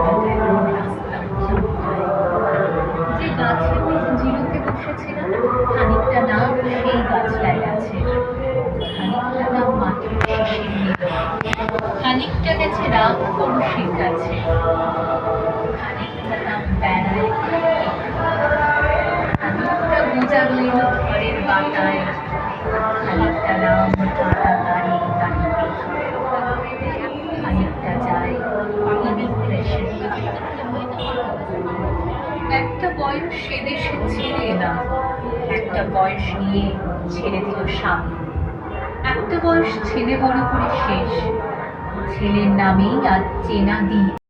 এখন রাস্তার চিন্তায় যে গাছের নিচে জিরোতে বসেছিলাম, খানিকটা নাম সেই গাছটাই আছে, খানিকটা নাম মাত্র শিশির নীল, খানিকটা গেছে রাগ পরশের কাছে, খানিকটা নাম বেড়ায়, খানিকটা গোজা রইল ঘরের বাটায়, খানিকটা নাম কাটা গাড়ি গাড়িতে, খানিকটা যায় ইমিগ্রেশন। একটা বয়স সে দেশে ছেড়ে এলাম, একটা বয়স নিয়ে ছেড়ে দিল স্বামী, একটা বয়স ছেলে বড় করে শেষ, ছেলের নামেই আজ চেনা দ্বীপ।